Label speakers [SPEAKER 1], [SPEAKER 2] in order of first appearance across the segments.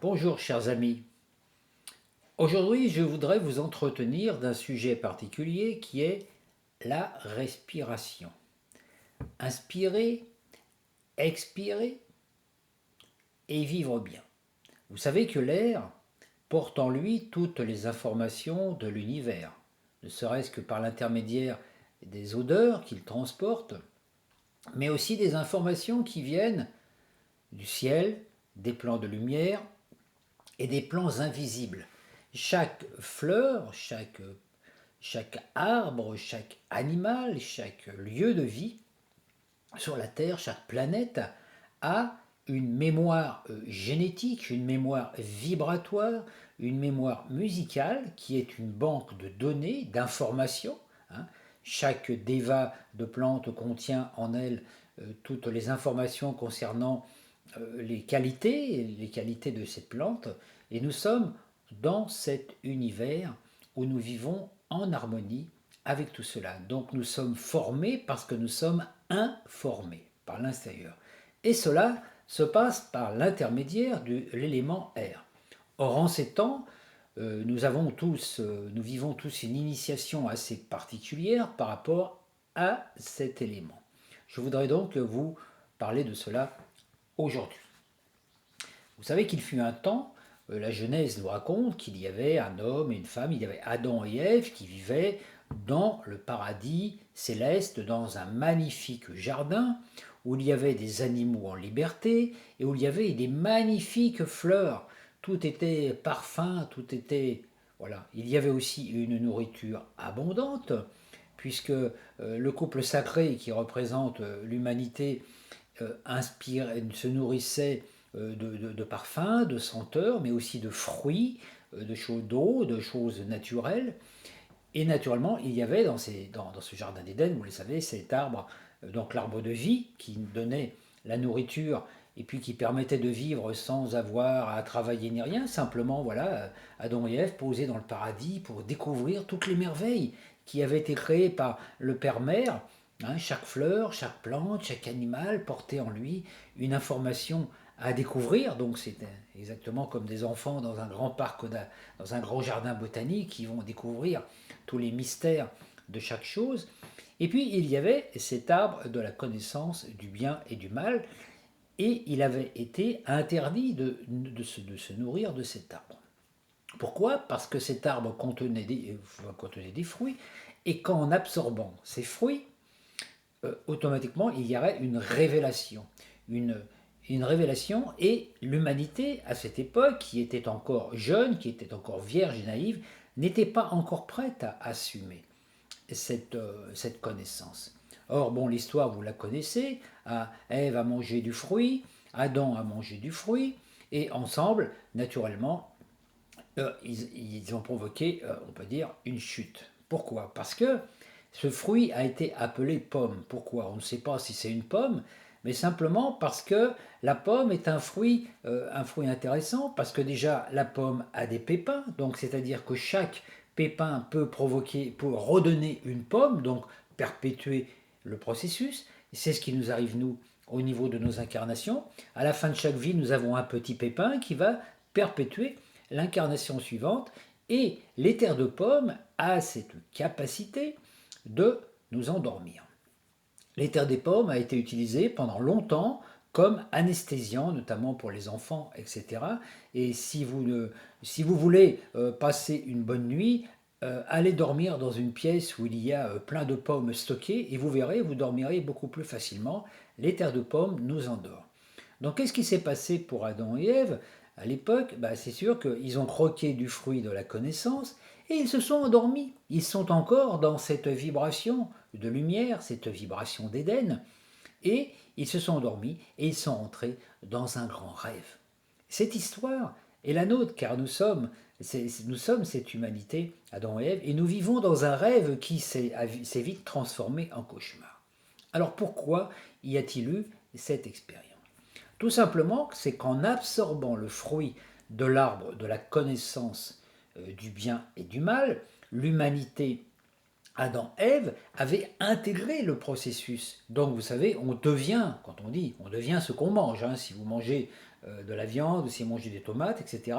[SPEAKER 1] Bonjour chers amis. Aujourd'hui je voudrais vous entretenir d'un sujet particulier qui est la respiration. Inspirer, expirer et vivre bien. Vous savez que l'air porte en lui toutes les informations de l'univers, ne serait-ce que par l'intermédiaire des odeurs qu'il transporte, mais aussi des informations qui viennent du ciel, des plans de lumière et des plans invisibles. Chaque fleur, chaque arbre, chaque animal, chaque lieu de vie sur la Terre, chaque planète a une mémoire génétique, une mémoire vibratoire, une mémoire musicale qui est une banque de données, d'informations. Hein. Chaque déva de plante contient en elle toutes les informations concernant les qualités de cette plante, et nous sommes dans cet univers où nous vivons en harmonie avec tout cela. Donc nous sommes formés parce que nous sommes informés par l'intérieur. Et cela se passe par l'intermédiaire de l'élément air. Or en ces temps, nous vivons tous une initiation assez particulière par rapport à cet élément. Je voudrais donc vous parler de cela aujourd'hui. Vous savez qu'il fut un temps, la Genèse nous raconte qu'il y avait un homme et une femme, il y avait Adam et Ève qui vivaient dans le paradis céleste, dans un magnifique jardin où il y avait des animaux en liberté et où il y avait des magnifiques fleurs. Tout était parfum, tout était... Voilà. Il y avait aussi une nourriture abondante, puisque le couple sacré qui représente l'humanité se nourrissait de parfums, de senteurs, mais aussi de fruits, de choses d'eau, de choses naturelles. Et naturellement, il y avait dans ce jardin d'Éden, vous le savez, cet arbre, donc l'arbre de vie, qui donnait la nourriture et puis qui permettait de vivre sans avoir à travailler ni rien. Simplement, voilà, Adam et Ève posés dans le paradis pour découvrir toutes les merveilles qui avaient été créées par le Père-Mère. Hein, chaque fleur, chaque plante, chaque animal portait en lui une information à découvrir. Donc c'est exactement comme des enfants dans un grand parc, dans un grand jardin botanique, qui vont découvrir tous les mystères de chaque chose. Et puis il y avait cet arbre de la connaissance du bien et du mal, et il avait été interdit de se nourrir de cet arbre. Pourquoi? Parce que cet arbre contenait des fruits, et qu'en absorbant ces fruits, automatiquement il y aurait une révélation. Une, une révélation, et l'humanité à cette époque, qui était encore jeune, qui était encore vierge et naïve, n'était pas encore prête à assumer cette connaissance. Or, bon, l'histoire, vous la connaissez, Ève a mangé du fruit, Adam a mangé du fruit, et ensemble, naturellement, ils ont provoqué, on peut dire, une chute. Pourquoi? Parce que ce fruit a été appelé pomme. Pourquoi? On ne sait pas si c'est une pomme, mais simplement parce que la pomme est un fruit intéressant, parce que déjà la pomme a des pépins, donc c'est-à-dire que chaque pépin peut redonner une pomme, donc perpétuer le processus. C'est ce qui nous arrive nous au niveau de nos incarnations. À la fin de chaque vie, nous avons un petit pépin qui va perpétuer l'incarnation suivante, et l'éther de pomme a cette capacité de nous endormir. L'éther des pommes a été utilisé pendant longtemps comme anesthésiant, notamment pour les enfants, etc. Et si vous voulez passer une bonne nuit, allez dormir dans une pièce où il y a plein de pommes stockées, et vous verrez, vous dormirez beaucoup plus facilement. L'éther de pomme nous endort. Donc qu'est-ce qui s'est passé pour Adam et Ève à l'époque? C'est sûr qu'ils ont croqué du fruit de la connaissance et ils se sont endormis. Ils sont encore dans cette vibration de lumière, cette vibration d'Éden, et ils se sont endormis et ils sont entrés dans un grand rêve. Cette histoire est la nôtre, car nous sommes cette humanité, Adam et Ève, et nous vivons dans un rêve qui s'est vite transformé en cauchemar. Alors pourquoi y a-t-il eu cette expérience? Tout simplement, c'est qu'en absorbant le fruit de l'arbre de la connaissance du bien et du mal, l'humanité, Adam, Ève, avait intégré le processus. Donc vous savez, on devient, quand on dit, on devient ce qu'on mange. Hein. Si vous mangez de la viande, ou si vous mangez des tomates, etc.,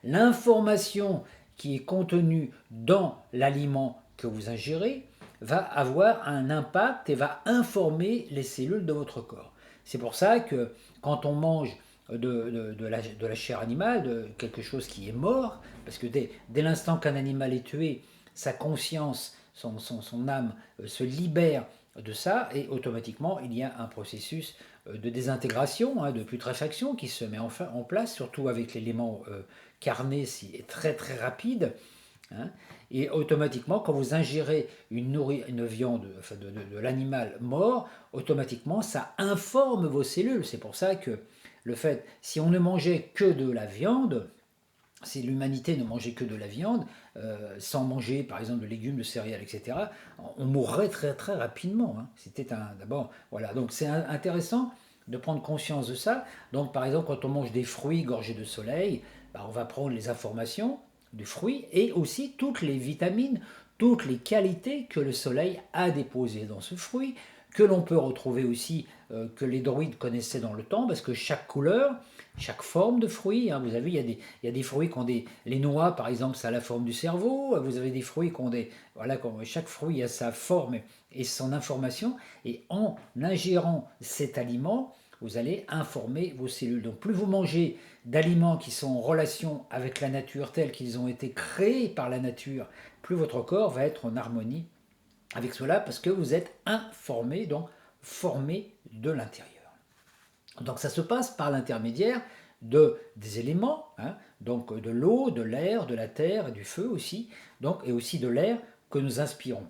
[SPEAKER 1] l'information qui est contenue dans l'aliment que vous ingérez va avoir un impact et va informer les cellules de votre corps. C'est pour ça que quand on mange de la chair animale, de quelque chose qui est mort, parce que dès l'instant qu'un animal est tué, sa conscience, son âme se libère de ça, et automatiquement il y a un processus de désintégration, de putréfaction qui se met enfin en place, surtout avec l'élément carné, c'est très très rapide. Hein, et automatiquement, quand vous ingérez une viande, enfin de l'animal mort, automatiquement, ça informe vos cellules. C'est pour ça que le fait, si on ne mangeait que de la viande, si l'humanité ne mangeait que de la viande, sans manger par exemple de légumes, de céréales, etc., on mourrait très très rapidement. Hein. C'était d'abord, voilà. Donc c'est intéressant de prendre conscience de ça. Donc par exemple, quand on mange des fruits gorgés de soleil, on va prendre les informations du fruit et aussi toutes les vitamines, toutes les qualités que le soleil a déposées dans ce fruit, que l'on peut retrouver aussi, que les druides connaissaient dans le temps, parce que chaque couleur, chaque forme de fruit, hein, vous avez, il y a des fruits qui ont les noix par exemple, ça a la forme du cerveau, vous avez des fruits qui ont voilà, chaque fruit a sa forme et son information, et en ingérant cet aliment, vous allez informer vos cellules. Donc plus vous mangez d'aliments qui sont en relation avec la nature tels qu'ils ont été créés par la nature, plus votre corps va être en harmonie avec cela parce que vous êtes informé, donc formé de l'intérieur. Donc ça se passe par l'intermédiaire des éléments, hein, donc de l'eau, de l'air, de la terre et du feu aussi, donc, et aussi de l'air que nous inspirons.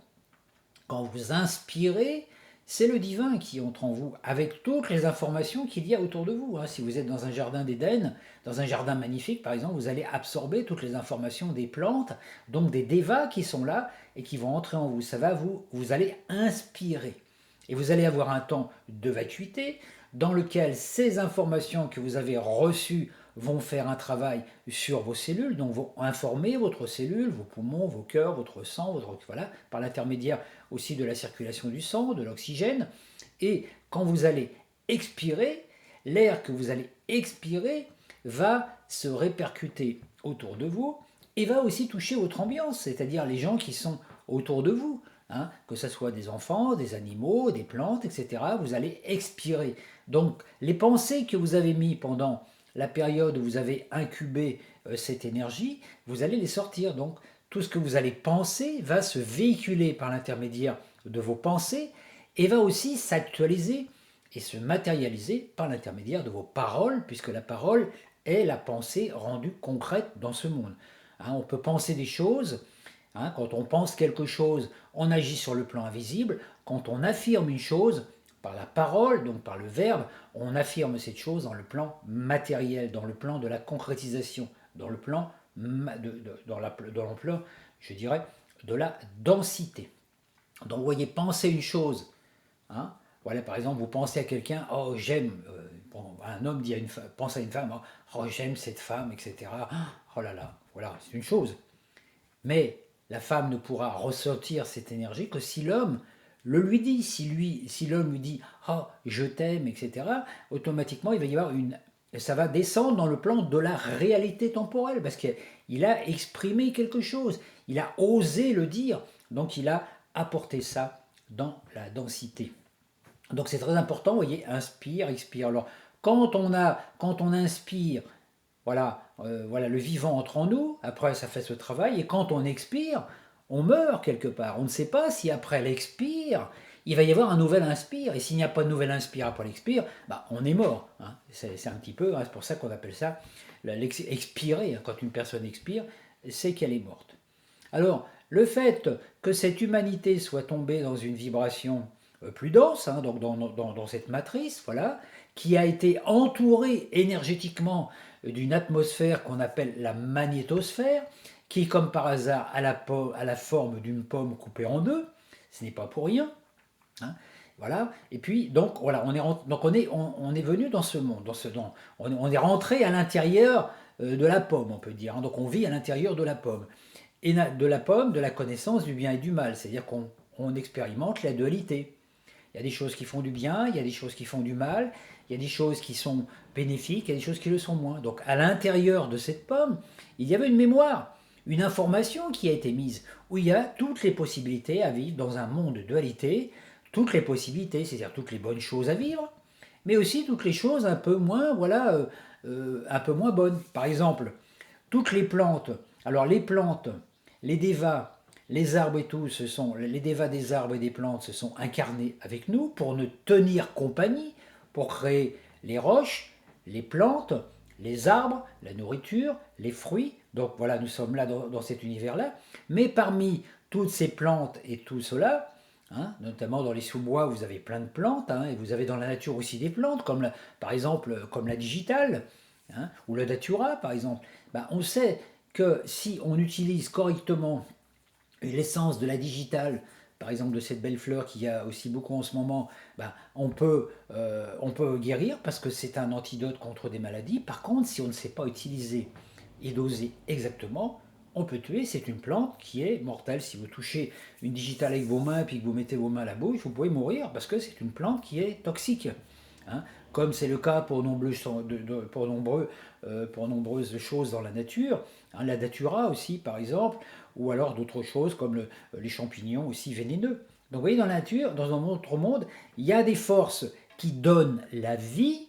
[SPEAKER 1] Quand vous inspirez, c'est le divin qui entre en vous, avec toutes les informations qu'il y a autour de vous. Hein. Si vous êtes dans un jardin d'Éden, dans un jardin magnifique par exemple, vous allez absorber toutes les informations des plantes, donc des devas qui sont là et qui vont entrer en vous. Ça va vous allez inspirer. Et vous allez avoir un temps de vacuité dans lequel ces informations que vous avez reçues vont faire un travail sur vos cellules, donc vont informer votre cellule, vos poumons, vos cœurs, votre sang, voilà, par l'intermédiaire aussi de la circulation du sang, de l'oxygène. Et quand vous allez expirer, l'air que vous allez expirer va se répercuter autour de vous et va aussi toucher votre ambiance, c'est-à-dire les gens qui sont autour de vous. Hein, que ce soit des enfants, des animaux, des plantes, etc., vous allez expirer. Donc les pensées que vous avez mises pendant la période où vous avez incubé cette énergie, vous allez les sortir. Donc tout ce que vous allez penser va se véhiculer par l'intermédiaire de vos pensées et va aussi s'actualiser et se matérialiser par l'intermédiaire de vos paroles, puisque la parole est la pensée rendue concrète dans ce monde. Hein, on peut penser des choses. Hein, quand on pense quelque chose, on agit sur le plan invisible. Quand on affirme une chose, par la parole, donc par le verbe, on affirme cette chose dans le plan matériel, dans le plan de la concrétisation, dans le plan, dans l'ampleur, je dirais, de la densité. Donc vous voyez, penser une chose. Hein, voilà, par exemple, vous pensez à quelqu'un, oh j'aime, un homme dit à une femme, pense à une femme, oh j'aime cette femme, etc. Oh là là, voilà, c'est une chose. Mais la femme ne pourra ressentir cette énergie que si l'homme le lui dit. Si l'homme lui dit « Ah, je t'aime », etc., automatiquement, il va y avoir ça va descendre dans le plan de la réalité temporelle, parce qu'il a exprimé quelque chose, il a osé le dire, donc il a apporté ça dans la densité. Donc c'est très important, vous voyez, inspire, expire. Alors, quand on inspire, voilà, voilà, le vivant entre en nous, après ça fait ce travail, et quand on expire, on meurt quelque part. On ne sait pas si après l'expire, il va y avoir un nouvel inspire, et s'il n'y a pas de nouvel inspire après l'expire, on est mort. Hein. C'est un petit peu, hein, c'est pour ça qu'on appelle ça expirer. Hein. Quand une personne expire, c'est qu'elle est morte. Alors, le fait que cette humanité soit tombée dans une vibration plus dense, hein, donc dans cette matrice, voilà, qui a été entourée énergétiquement d'une atmosphère qu'on appelle la magnétosphère, qui, comme par hasard, a la forme d'une pomme coupée en deux. Ce n'est pas pour rien. Hein. Voilà. Et puis, donc, voilà, on est venu dans ce monde, on est rentré à l'intérieur de la pomme, on peut dire. Hein. Donc, on vit à l'intérieur de la pomme. Et de la pomme, de la connaissance du bien et du mal. C'est-à-dire qu'on expérimente la dualité. Il y a des choses qui font du bien, il y a des choses qui font du mal, il y a des choses qui sont bénéfiques, il y a des choses qui le sont moins. Donc à l'intérieur de cette pomme, il y avait une mémoire, une information qui a été mise, où il y a toutes les possibilités à vivre dans un monde de dualité, toutes les possibilités, c'est-à-dire toutes les bonnes choses à vivre, mais aussi toutes les choses un peu moins, voilà, un peu moins bonnes. Par exemple, toutes les plantes, alors les plantes, les dévas, les arbres et tout, les dévas des arbres et des plantes se sont incarnés avec nous pour nous tenir compagnie, pour créer les roches, les plantes, les arbres, la nourriture, les fruits. Donc voilà, nous sommes là dans cet univers-là. Mais parmi toutes ces plantes et tout cela, hein, notamment dans les sous-bois, vous avez plein de plantes, hein, et vous avez dans la nature aussi des plantes, par exemple comme la digitale, hein, ou le datura par exemple. Ben, on sait que si on utilise correctement l'essence de la digitale, par exemple de cette belle fleur qu'il y a aussi beaucoup en ce moment, ben, on peut guérir parce que c'est un antidote contre des maladies. Par contre, si on ne sait pas utiliser et doser exactement, on peut tuer. C'est une plante qui est mortelle. Si vous touchez une digitale avec vos mains et puis que vous mettez vos mains à la bouche, vous pouvez mourir parce que c'est une plante qui est toxique. Hein, comme c'est le cas pour nombreuses choses dans la nature, hein, la datura aussi par exemple, ou alors d'autres choses comme les champignons aussi vénéneux. Donc vous voyez, dans la nature, dans notre monde, il y a des forces qui donnent la vie,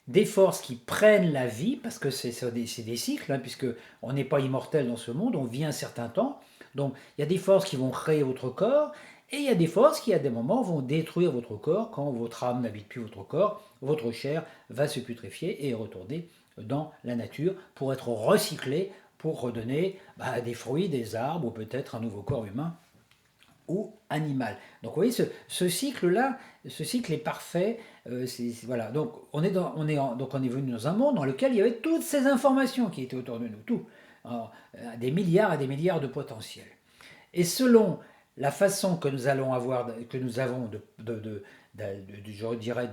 [SPEAKER 1] des forces qui prennent la vie, parce que c'est des cycles, hein, puisque on n'est pas immortel dans ce monde, on vit un certain temps. Donc il y a des forces qui vont créer votre corps, et il y a des forces qui à des moments vont détruire votre corps quand votre âme n'habite plus votre corps, votre chair va se putréfier et retourner dans la nature pour être recyclée, pour redonner des fruits, des arbres ou peut-être un nouveau corps humain ou animal. Donc vous voyez, ce cycle-là, ce cycle est parfait. Voilà. Donc donc on est venu dans un monde dans lequel il y avait toutes ces informations qui étaient autour de nous, tout. Alors, des milliards et des milliards de potentiels. Et selon la façon que nous allons avoir, que nous avons je dirais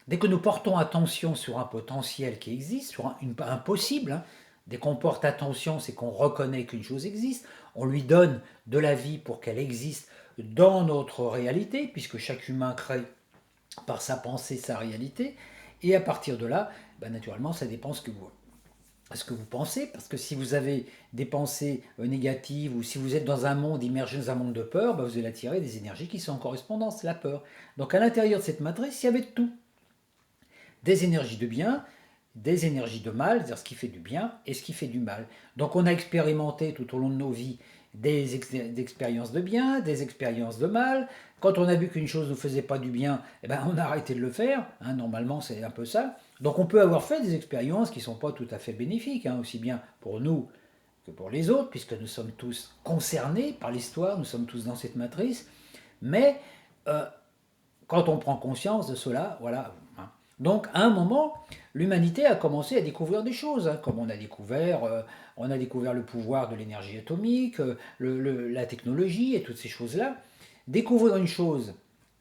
[SPEAKER 1] dès que nous portons attention sur un potentiel qui existe, sur un possible, hein, dès qu'on porte attention, c'est qu'on reconnaît qu'une chose existe, on lui donne de la vie pour qu'elle existe dans notre réalité, puisque chaque humain crée par sa pensée sa réalité, et à partir de là, naturellement, ça dépend ce que vous pensez, parce que si vous avez des pensées négatives, ou si vous êtes dans un monde immergé dans un monde de peur, vous allez attirer des énergies qui sont en correspondance, la peur. Donc à l'intérieur de cette matrice, il y avait tout. Des énergies de bien, des énergies de mal, c'est-à-dire ce qui fait du bien et ce qui fait du mal. Donc on a expérimenté tout au long de nos vies des expériences de bien, des expériences de mal. Quand on a vu qu'une chose ne faisait pas du bien, on a arrêté de le faire. Hein, normalement, c'est un peu ça. Donc on peut avoir fait des expériences qui ne sont pas tout à fait bénéfiques, hein, aussi bien pour nous que pour les autres, puisque nous sommes tous concernés par l'histoire, nous sommes tous dans cette matrice. Mais quand on prend conscience de cela, voilà. Hein. Donc à un moment, l'humanité a commencé à découvrir des choses, hein, comme on a découvert le pouvoir de l'énergie atomique, la technologie et toutes ces choses-là. Découvrir une chose,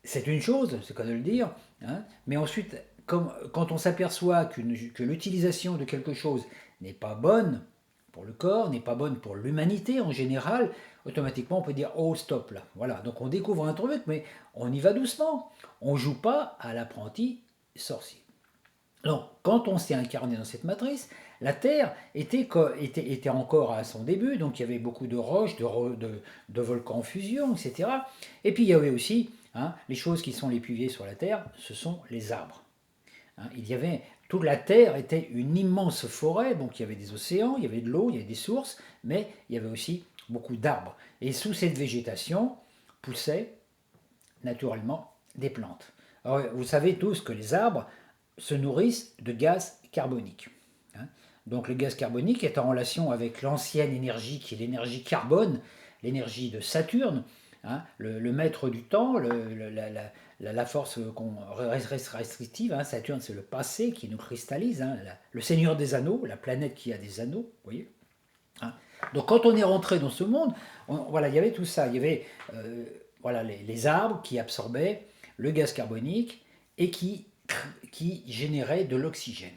[SPEAKER 1] c'est une chose, c'est qu'à de le dire, hein, mais ensuite, quand on s'aperçoit que l'utilisation de quelque chose n'est pas bonne pour le corps, n'est pas bonne pour l'humanité en général, automatiquement on peut dire oh stop là. Voilà, donc on découvre un truc, mais on y va doucement. On ne joue pas à l'apprenti sorcier. Donc, quand on s'est incarné dans cette matrice, la Terre était encore à son début, donc il y avait beaucoup de roches, de volcans en fusion, etc. Et puis il y avait aussi, hein, les choses qui sont les plus vieilles sur la Terre, ce sont les arbres. Hein, toute la Terre était une immense forêt, donc il y avait des océans, il y avait de l'eau, il y avait des sources, mais il y avait aussi beaucoup d'arbres. Et sous cette végétation poussaient naturellement des plantes. Alors, vous savez tous que les arbres se nourrissent de gaz carbonique. Hein. Donc le gaz carbonique est en relation avec l'ancienne énergie qui est l'énergie carbone, l'énergie de Saturne, hein, le maître du temps, la force restrictive. Hein. Saturne, c'est le passé qui nous cristallise, hein, le seigneur des anneaux, la planète qui a des anneaux, vous voyez. Hein. Donc quand on est rentré dans ce monde, voilà, il y avait tout ça. Il y avait voilà, les arbres qui absorbaient le gaz carbonique et qui généraient de l'oxygène.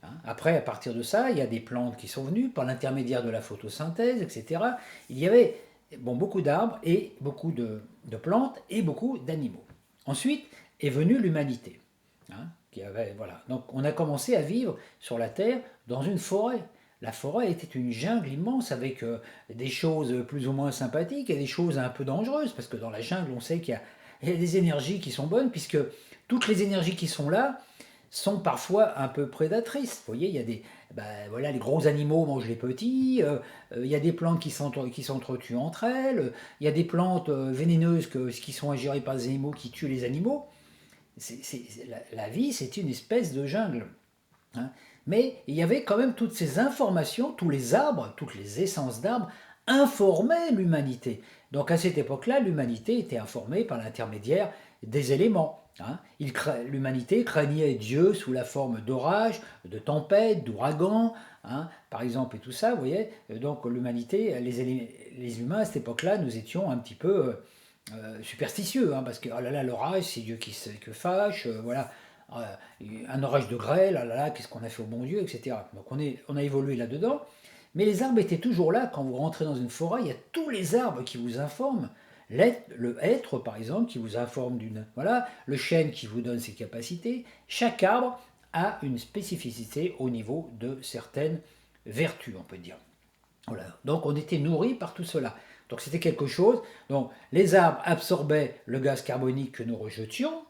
[SPEAKER 1] Hein. Après, à partir de ça, il y a des plantes qui sont venues par l'intermédiaire de la photosynthèse, etc. Il y avait beaucoup d'arbres et beaucoup de plantes et beaucoup d'animaux. Ensuite est venue l'humanité. Hein. Voilà. Donc on a commencé à vivre sur la Terre dans une forêt. La forêt était une jungle immense avec des choses plus ou moins sympathiques et des choses un peu dangereuses, parce que dans la jungle, on sait il y a des énergies qui sont bonnes, puisque toutes les énergies qui sont là sont parfois un peu prédatrices. Vous voyez, il y a voilà, les gros animaux mangent les petits, il y a des plantes qui s'entretuent entre elles, il y a des plantes vénéneuses qui sont ingérées par des animaux qui tuent les animaux. La vie, c'est une espèce de jungle. Hein. Mais il y avait quand même toutes ces informations, tous les arbres, toutes les essences d'arbres informaient l'humanité. Donc à cette époque-là, l'humanité était informée par l'intermédiaire des éléments. Hein. L'humanité craignait Dieu sous la forme d'orages, de tempêtes, d'ouragans, hein, par exemple, et tout ça, vous voyez. Donc l'humanité, les humains à cette époque-là, nous étions un petit peu superstitieux, hein, parce que oh là là, l'orage, c'est Dieu qui se que fâche, voilà. Un orage de grêle, ah là là, qu'est-ce qu'on a fait au bon Dieu, etc. Donc on a évolué là-dedans. Mais les arbres étaient toujours là. Quand vous rentrez dans une forêt, il y a tous les arbres qui vous informent. Le hêtre, par exemple, qui vous informe d'une... Voilà, le chêne qui vous donne ses capacités. Chaque arbre a une spécificité au niveau de certaines vertus, on peut dire. Voilà. Donc on était nourri par tout cela. Donc c'était quelque chose. Donc les arbres absorbaient le gaz carbonique que nous rejetions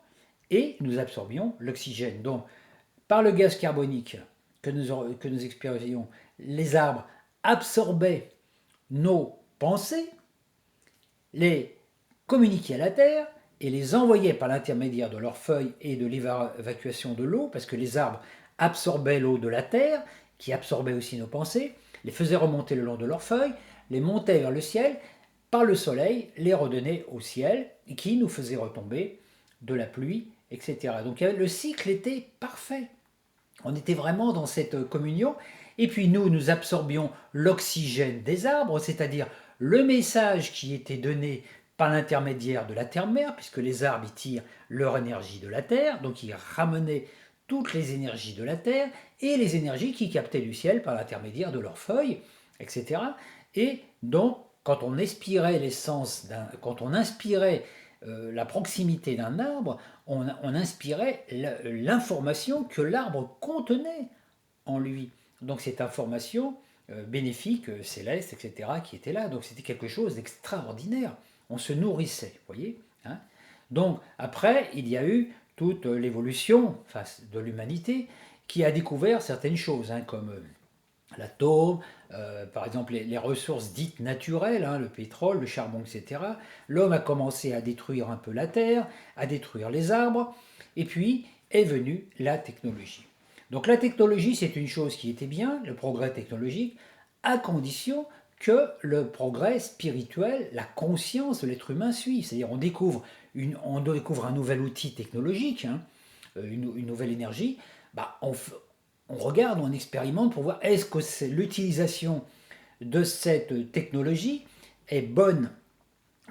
[SPEAKER 1] et nous absorbions l'oxygène. Donc par le gaz carbonique que nous expérions, les arbres absorbaient nos pensées, les communiquaient à la Terre et les envoyaient par l'intermédiaire de leurs feuilles et de l'évacuation de l'eau, parce que les arbres absorbaient l'eau de la Terre, qui absorbait aussi nos pensées, les faisaient remonter le long de leurs feuilles, les montaient vers le ciel, par le soleil, les redonnaient au ciel, et qui nous faisait retomber de la pluie, etc. Donc le cycle était parfait. On était vraiment dans cette communion. Et puis nous absorbions l'oxygène des arbres, c'est-à-dire le message qui était donné par l'intermédiaire de la terre-mère, puisque les arbres y tirent leur énergie de la terre, donc ils ramenaient toutes les énergies de la terre et les énergies qu'ils captaient du ciel par l'intermédiaire de leurs feuilles, etc. Et donc, quand on quand on inspirait la proximité d'un arbre, on inspirait l'information que l'arbre contenait en lui. Donc cette information bénéfique, céleste, etc., qui était là. Donc c'était quelque chose d'extraordinaire. On se nourrissait, vous voyez. Hein. Donc après, il y a eu toute l'évolution de l'humanité qui a découvert certaines choses, hein, comme l'atome, par exemple les ressources dites naturelles, hein, le pétrole, le charbon, etc. L'homme a commencé à détruire un peu la terre, à détruire les arbres, et puis est venue la technologie. Donc la technologie, c'est une chose qui était bien, le progrès technologique, à condition que le progrès spirituel, la conscience de l'être humain suive. C'est-à-dire on découvre un nouvel outil technologique, hein, une nouvelle énergie, on regarde, on expérimente pour voir est-ce que l'utilisation de cette technologie est bonne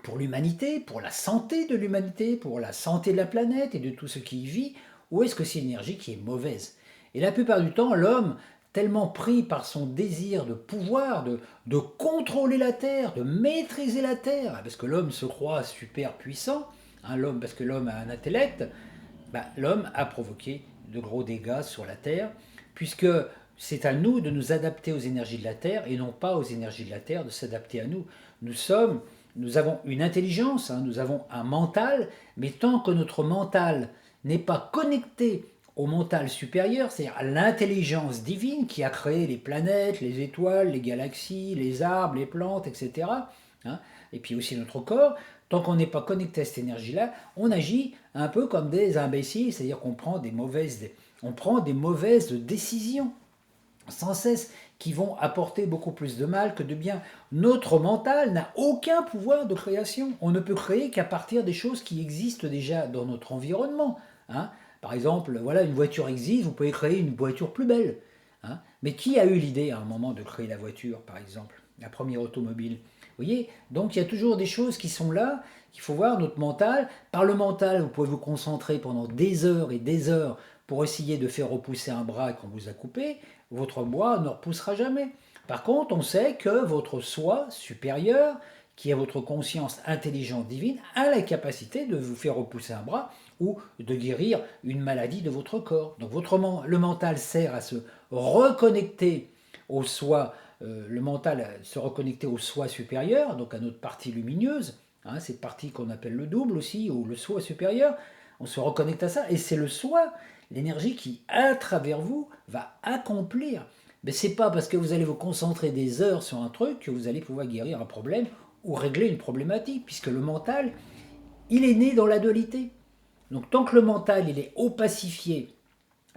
[SPEAKER 1] pour l'humanité, pour la santé de l'humanité, pour la santé de la planète et de tout ce qui y vit, ou est-ce que c'est une énergie qui est mauvaise? Et la plupart du temps, l'homme, tellement pris par son désir de pouvoir, de contrôler la Terre, de maîtriser la Terre, parce que l'homme se croit super puissant, hein, parce que l'homme a un intellect, l'homme a provoqué de gros dégâts sur la Terre, puisque c'est à nous de nous adapter aux énergies de la Terre et non pas aux énergies de la Terre de s'adapter à nous. Nous avons une intelligence, hein, nous avons un mental, mais tant que notre mental n'est pas connecté au mental supérieur, c'est-à-dire à l'intelligence divine qui a créé les planètes, les étoiles, les galaxies, les arbres, les plantes, etc., hein, et puis aussi notre corps, tant qu'on n'est pas connecté à cette énergie-là, on agit un peu comme des imbéciles, c'est-à-dire qu'on prend des mauvaises décisions sans cesse qui vont apporter beaucoup plus de mal que de bien. Notre mental n'a aucun pouvoir de création. On ne peut créer qu'à partir des choses qui existent déjà dans notre environnement. Hein. Par exemple, voilà, une voiture existe, vous pouvez créer une voiture plus belle. Hein. Mais qui a eu l'idée à un moment de créer la voiture, par exemple, la première automobile? Vous voyez, donc il y a toujours des choses qui sont là, qu'il faut voir, notre mental. Par le mental, vous pouvez vous concentrer pendant des heures et des heures pour essayer de faire repousser un bras qu'on vous a coupé. Votre bras ne repoussera jamais. Par contre, on sait que votre soi supérieur, qui est votre conscience intelligente divine, a la capacité de vous faire repousser un bras ou de guérir une maladie de votre corps. Donc le mental sert à se reconnecter au soi, le mental se reconnecter au soi supérieur, donc à notre partie lumineuse, cette partie qu'on appelle le double aussi, ou le soi supérieur, on se reconnecte à ça, et c'est le soi, l'énergie qui, à travers vous, va accomplir. Mais c'est pas parce que vous allez vous concentrer des heures sur un truc que vous allez pouvoir guérir un problème ou régler une problématique, puisque le mental, il est né dans la dualité. Donc tant que le mental il est opacifié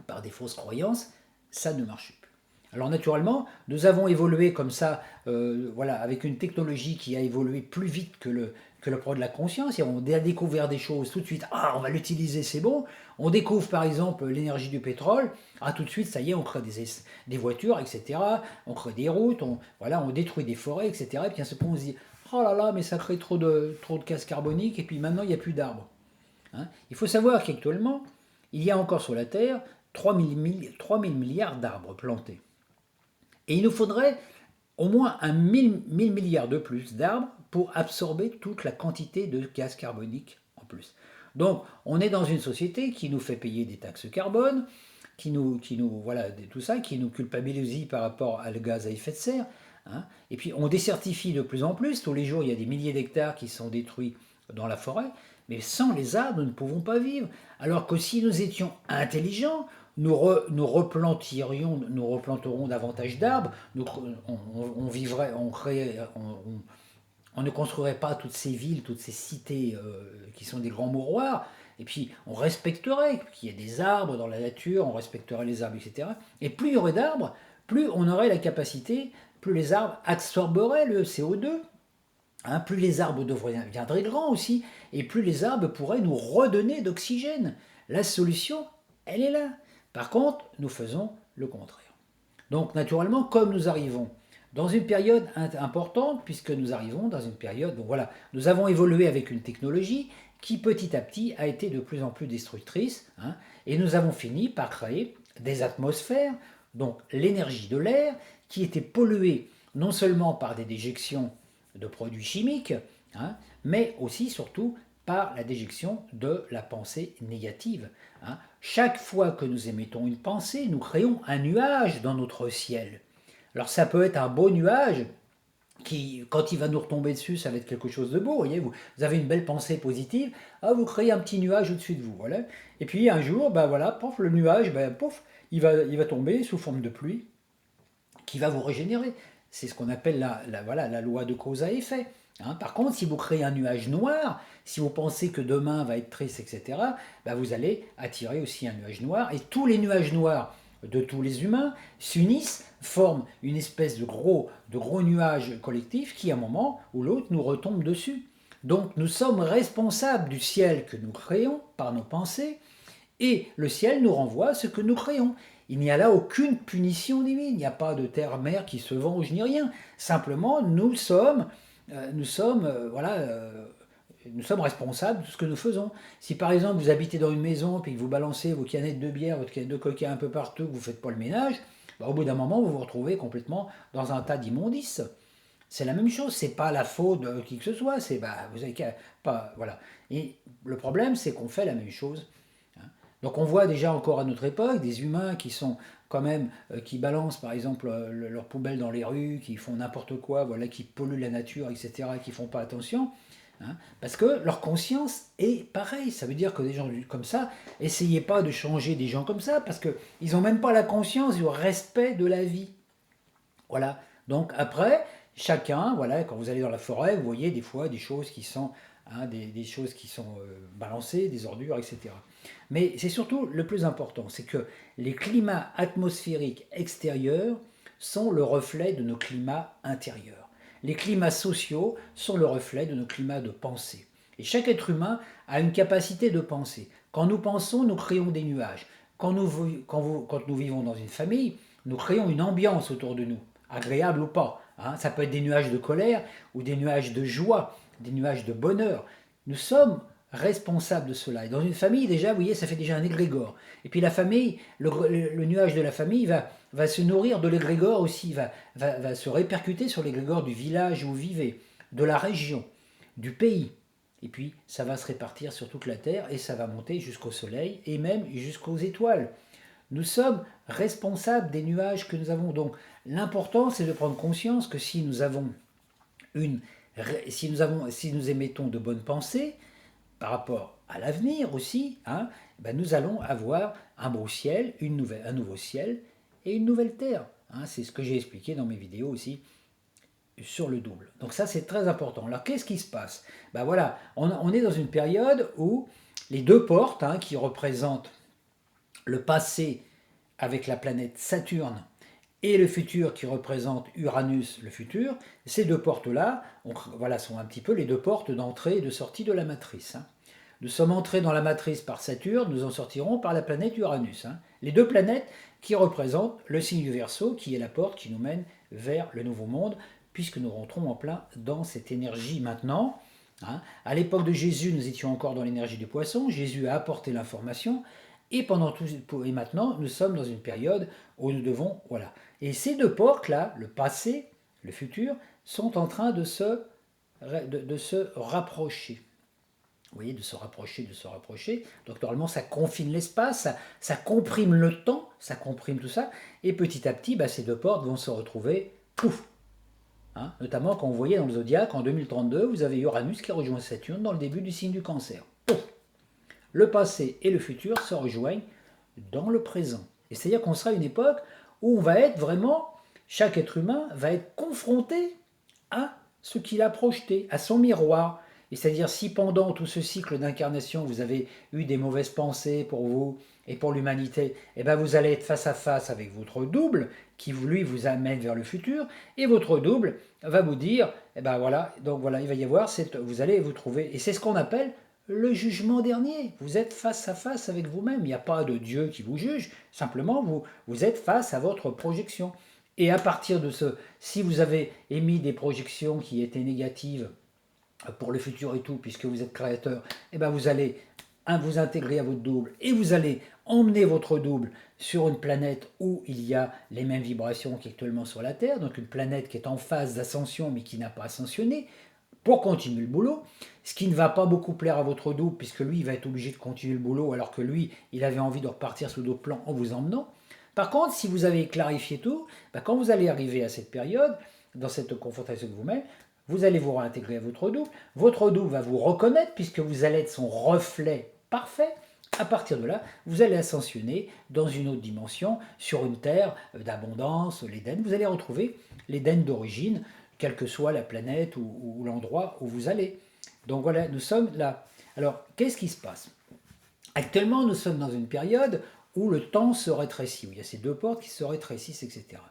[SPEAKER 1] par des fausses croyances, ça ne marche plus. Alors naturellement, nous avons évolué comme ça, voilà, avec une technologie qui a évolué plus vite que le progrès de la conscience. Et on a découvert des choses tout de suite. Ah, on va l'utiliser, c'est bon. On découvre par exemple l'énergie du pétrole. Ah, tout de suite, ça y est, on crée des voitures, etc. On crée des routes, on détruit des forêts, etc. Et puis à ce point, on se dit, oh là là, mais ça crée trop de gaz carbonique. Et puis maintenant, il n'y a plus d'arbres. Il faut savoir qu'actuellement, il y a encore sur la Terre 3000 milliards d'arbres plantés. Et il nous faudrait au moins 1000 milliards de plus d'arbres pour absorber toute la quantité de gaz carbonique en plus. Donc, on est dans une société qui nous fait payer des taxes carbone, qui nous voilà, tout ça, qui nous culpabilise par rapport à le gaz à effet de serre. Et puis, on désertifie de plus en plus. Tous les jours, il y a des milliers d'hectares qui sont détruits dans la forêt. Mais sans les arbres, nous ne pouvons pas vivre. Alors que si nous étions intelligents, nous replanterons davantage d'arbres, on vivrait, on ne construirait pas toutes ces villes, toutes ces cités qui sont des grands mouroirs, et puis on respecterait qu'il y ait des arbres dans la nature, on respecterait les arbres, etc. Et plus il y aurait d'arbres, plus on aurait la capacité, plus les arbres absorberaient le CO2, plus les arbres deviendraient grands aussi, et plus les arbres pourraient nous redonner d'oxygène. La solution, elle est là. Par contre, nous faisons le contraire. Donc naturellement, comme nous arrivons dans une période importante, puisque nous arrivons dans une période, donc voilà, nous avons évolué avec une technologie qui petit à petit a été de plus en plus destructrice, et nous avons fini par créer des atmosphères, donc l'énergie de l'air, qui était polluée non seulement par des déjections de produits chimiques, mais aussi surtout par la déjection de la pensée négative. Chaque fois que nous émettons une pensée, nous créons un nuage dans notre ciel. Alors ça peut être un beau nuage qui, quand il va nous retomber dessus, ça va être quelque chose de beau. Voyez, vous avez une belle pensée positive, vous créez un petit nuage au-dessus de vous. Voilà. Et puis un jour, pof, le nuage, pof, il va tomber sous forme de pluie qui va vous régénérer. C'est ce qu'on appelle la loi de cause à effet. Par contre, si vous créez un nuage noir, si vous pensez que demain va être triste, etc., vous allez attirer aussi un nuage noir. Et tous les nuages noirs de tous les humains s'unissent, forment une espèce de gros nuage collectif qui, à un moment ou l'autre, nous retombe dessus. Donc nous sommes responsables du ciel que nous créons par nos pensées, et le ciel nous renvoie ce que nous créons. Il n'y a là aucune punition divine, il n'y a pas de terre-mer qui se venge ni rien. Simplement, nous sommes responsables de ce que nous faisons. Si par exemple vous habitez dans une maison puis que vous balancez vos canettes de bière, votre canette de coca un peu partout, que vous ne faites pas le ménage, au bout d'un moment vous vous retrouvez complètement dans un tas d'immondices. C'est la même chose, c'est pas la faute de qui que ce soit, c'est vous avez pas voilà. Et le problème c'est qu'on fait la même chose. Donc on voit déjà encore à notre époque des humains qui sont quand même, qui balancent par exemple leurs poubelles dans les rues, qui font n'importe quoi, voilà, qui polluent la nature, etc., qui ne font pas attention, parce que leur conscience est pareille. Ça veut dire que des gens comme ça, essayez pas de changer des gens comme ça, parce qu'ils n'ont même pas la conscience du respect de la vie. Voilà. Donc après, chacun, voilà, quand vous allez dans la forêt, vous voyez des fois des choses qui sont des choses qui sont balancées, des ordures, etc. Mais c'est surtout le plus important, c'est que les climats atmosphériques extérieurs sont le reflet de nos climats intérieurs. Les climats sociaux sont le reflet de nos climats de pensée. Et chaque être humain a une capacité de penser. Quand nous pensons, nous créons des nuages. Quand nous vivons dans une famille, nous créons une ambiance autour de nous, agréable ou pas. Ça peut être des nuages de colère ou des nuages de joie, des nuages de bonheur. Nous sommes responsables de cela. Et dans une famille, déjà, vous voyez, ça fait déjà un égrégore. Et puis la famille, le nuage de la famille va se nourrir de l'égrégore aussi, va se répercuter sur l'égrégore du village où vous vivez. de la région, du pays. Et puis, ça va se répartir sur toute la Terre et ça va monter jusqu'au Soleil et même jusqu'aux étoiles. Nous sommes responsables des nuages que nous avons. Donc, l'important, c'est de prendre conscience que si nous avons si nous émettons de bonnes pensées par rapport à l'avenir aussi, hein, ben nous allons avoir un beau ciel, un nouveau ciel et une nouvelle terre. Hein. C'est ce que j'ai expliqué dans mes vidéos aussi sur le double. Donc ça, c'est très important. Alors, qu'est-ce qui se passe? Ben voilà, on est dans une période où les deux portes, hein, qui représentent le passé avec la planète Saturne et le futur qui représente Uranus, le futur, ces deux portes-là, voilà, sont un petit peu les deux portes d'entrée et de sortie de la matrice. Hein. Nous sommes entrés dans la matrice par Saturne, nous en sortirons par la planète Uranus. Hein. Les deux planètes qui représentent le signe du Verseau, qui est la porte qui nous mène vers le nouveau monde, puisque nous rentrons en plein dans cette énergie maintenant. Hein. À l'époque de Jésus, nous étions encore dans l'énergie du Poisson. Jésus a apporté l'information. Et maintenant, nous sommes dans une période où nous devons, voilà. Et ces deux portes-là, le passé, le futur, sont en train de se rapprocher. Vous voyez, de se rapprocher, de se rapprocher. Donc normalement, ça confine l'espace, ça comprime le temps, ça comprime tout ça. Et petit à petit, ces deux portes vont se retrouver, pouf. Hein, notamment quand vous voyez dans le zodiaque, en 2032, vous avez Uranus qui rejoint Saturne dans le début du signe du Cancer. Pouf. Le passé et le futur se rejoignent dans le présent. Et c'est-à-dire qu'on sera à une époque où on va être vraiment, chaque être humain va être confronté à ce qu'il a projeté, à son miroir. Et c'est-à-dire si pendant tout ce cycle d'incarnation, vous avez eu des mauvaises pensées pour vous et pour l'humanité, eh ben vous allez être face à face avec votre double qui, lui, vous amène vers le futur. Et votre double va vous dire, eh ben voilà, donc voilà, il va y avoir, vous allez vous trouver. Et c'est ce qu'on appelle le jugement dernier. Vous êtes face à face avec vous-même. Il n'y a pas de Dieu qui vous juge. Simplement, vous êtes face à votre projection. Et à partir de si vous avez émis des projections qui étaient négatives pour le futur et tout, puisque vous êtes créateur, eh ben vous allez vous intégrer à votre double et vous allez emmener votre double sur une planète où il y a les mêmes vibrations qu'actuellement sur la Terre, donc une planète qui est en phase d'ascension mais qui n'a pas ascensionné, pour continuer le boulot, ce qui ne va pas beaucoup plaire à votre double, puisque lui, il va être obligé de continuer le boulot, alors que lui, il avait envie de repartir sur d'autres plans en vous emmenant. Par contre, si vous avez clarifié tout, quand vous allez arriver à cette période, dans cette confrontation de vous-même, vous allez vous réintégrer à votre double va vous reconnaître, puisque vous allez être son reflet parfait. À partir de là, vous allez ascensionner dans une autre dimension, sur une terre d'abondance, l'Éden. Vous allez retrouver l'Éden d'origine, quelle que soit la planète ou l'endroit où vous allez. Donc voilà, nous sommes là. Alors, qu'est-ce qui se passe? Actuellement, nous sommes dans une période où le temps se rétrécit, où il y a ces deux portes qui se rétrécissent, etc.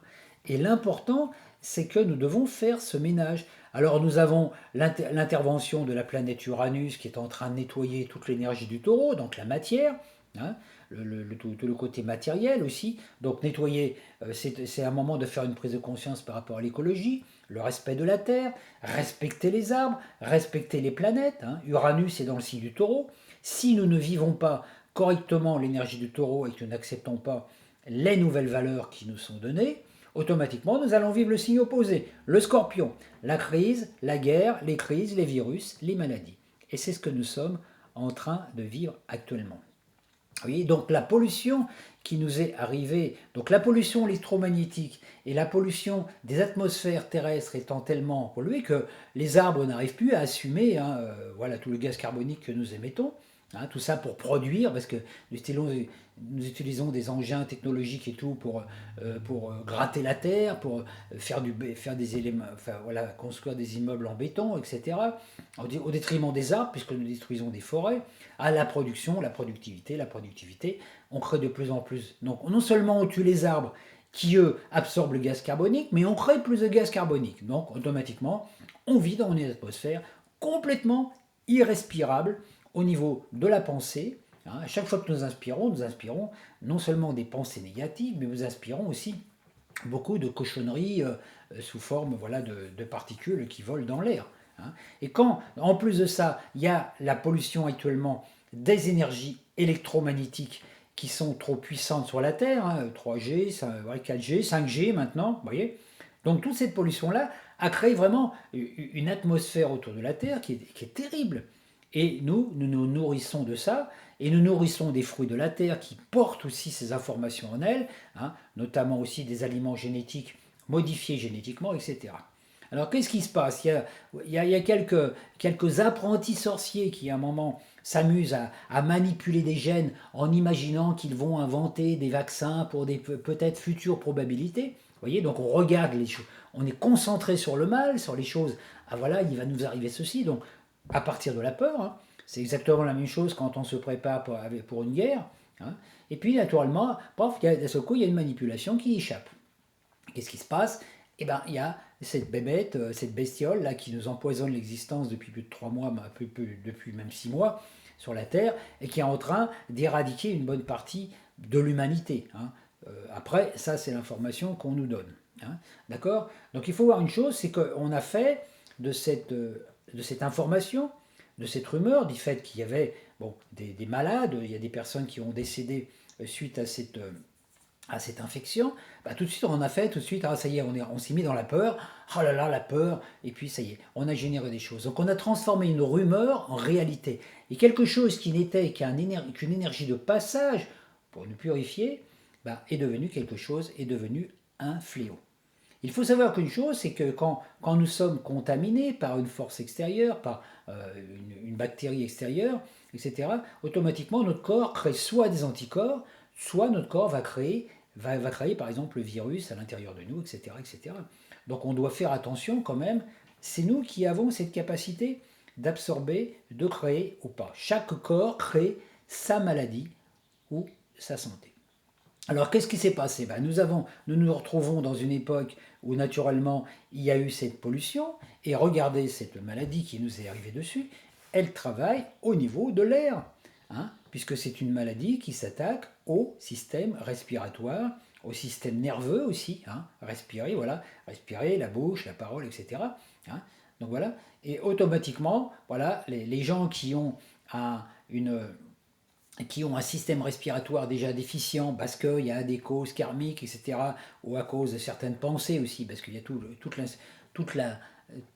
[SPEAKER 1] Et l'important, c'est que nous devons faire ce ménage. Alors, nous avons l'intervention de la planète Uranus qui est en train de nettoyer toute l'énergie du taureau, donc la matière, hein, tout le côté matériel aussi. Donc nettoyer, c'est un moment de faire une prise de conscience par rapport à l'écologie, le respect de la Terre, respecter les arbres, respecter les planètes. Hein. Uranus est dans le signe du taureau. Si nous ne vivons pas correctement l'énergie du taureau et que nous n'acceptons pas les nouvelles valeurs qui nous sont données, automatiquement nous allons vivre le signe opposé, le scorpion, la crise, la guerre, les crises, les virus, les maladies. Et c'est ce que nous sommes en train de vivre actuellement. Vous voyez, donc la pollution qui nous est arrivée, donc la pollution électromagnétique et la pollution des atmosphères terrestres étant tellement polluées que les arbres n'arrivent plus à assumer voilà, tout le gaz carbonique que nous émettons, hein, tout ça pour produire, parce que nous utilisons des engins technologiques et tout pour gratter la terre, pour faire des éléments, enfin, voilà, construire des immeubles en béton, etc. Au détriment des arbres, puisque nous détruisons des forêts, à la production, la productivité, on crée de plus en plus. Donc non seulement on tue les arbres qui, eux, absorbent le gaz carbonique, mais on crée plus de gaz carbonique. Donc automatiquement, on vit dans une atmosphère complètement irrespirable au niveau de la pensée. À chaque fois que nous inspirons non seulement des pensées négatives, mais nous inspirons aussi beaucoup de cochonneries sous forme de particules qui volent dans l'air. Et quand, en plus de ça, il y a la pollution actuellement des énergies électromagnétiques qui sont trop puissantes sur la Terre, 3G, 4G, 5G maintenant, vous voyez. Donc toute cette pollution-là a créé vraiment une atmosphère autour de la Terre qui est terrible. Et nous nous nourrissons de ça, et nous nourrissons des fruits de la Terre qui portent aussi ces informations en elles, hein, notamment aussi des aliments génétiques modifiés génétiquement, etc. Alors qu'est-ce qui se passe? Il y a quelques apprentis sorciers qui à un moment s'amusent à manipuler des gènes en imaginant qu'ils vont inventer des vaccins pour des peut-être futures probabilités. Vous voyez, donc on regarde les choses, on est concentré sur le mal, sur les choses. Ah voilà, il va nous arriver ceci. Donc à partir de la peur, hein, c'est exactement la même chose quand on se prépare pour une guerre. Hein. Et puis naturellement, paf, d'un seul coup, il y a une manipulation qui échappe. Qu'est-ce qui se passe? Eh bien, il y a cette bébête, cette bestiole là qui nous empoisonne l'existence depuis plus de 3 mois, depuis même 6 mois sur la Terre, et qui est en train d'éradiquer une bonne partie de l'humanité. Hein. Après, ça c'est l'information qu'on nous donne. Hein. D'accord? Donc il faut voir une chose, c'est qu'on a fait de cette information, de cette rumeur, du fait qu'il y avait bon, des malades, il y a des personnes qui ont décédé suite à cette infection, bah, tout de suite on a fait, tout de suite, ah ça y est, on s'est mis dans la peur, oh là là, la peur, et puis ça y est, on a généré des choses. Donc on a transformé une rumeur en réalité. Et quelque chose qui n'était qu'une énergie de passage pour nous purifier, bah, est devenu quelque chose, est devenu un fléau. Il faut savoir qu'une chose, c'est que quand nous sommes contaminés par une force extérieure, par une bactérie extérieure, etc., automatiquement notre corps crée soit des anticorps, soit notre corps va créer par exemple le virus à l'intérieur de nous, etc., etc. Donc on doit faire attention quand même, c'est nous qui avons cette capacité d'absorber, de créer ou pas. Chaque corps crée sa maladie ou sa santé. Alors qu'est-ce qui s'est passé? Nous nous retrouvons dans une époque où naturellement il y a eu cette pollution, et regardez cette maladie qui nous est arrivée dessus, elle travaille au niveau de l'air, hein, puisque c'est une maladie qui s'attaque au système respiratoire, au système nerveux aussi, hein, respirer, voilà, respirer, la bouche, la parole, etc. Hein. Donc voilà, et automatiquement, voilà, les gens une, qui ont un système respiratoire déjà déficient parce qu'il y a des causes karmiques, etc., ou à cause de certaines pensées aussi, parce qu'il y a toute la-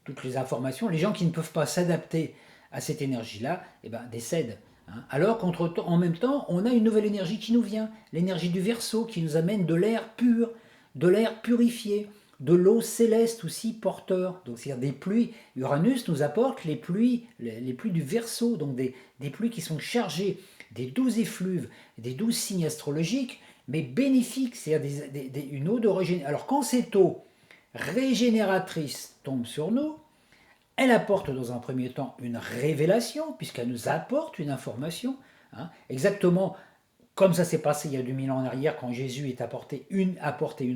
[SPEAKER 1] toutes les informations, les gens qui ne peuvent pas s'adapter à cette énergie-là, eh ben, décèdent. Hein. Alors qu'en même temps, on a une nouvelle énergie qui nous vient, l'énergie du Verseau, qui nous amène de l'air pur, de l'air purifié, de l'eau céleste aussi porteur. Donc c'est-à-dire des pluies. Uranus nous apporte les pluies du Verseau, donc des pluies qui sont chargées des 12 effluves, des 12 signes astrologiques, mais bénéfiques, c'est-à-dire une eau de régénération. Alors quand cette eau régénératrice tombe sur nous, elle apporte dans un premier temps une révélation, puisqu'elle nous apporte une information, hein, exactement comme ça s'est passé il y a 2000 ans en arrière, quand Jésus est apporté une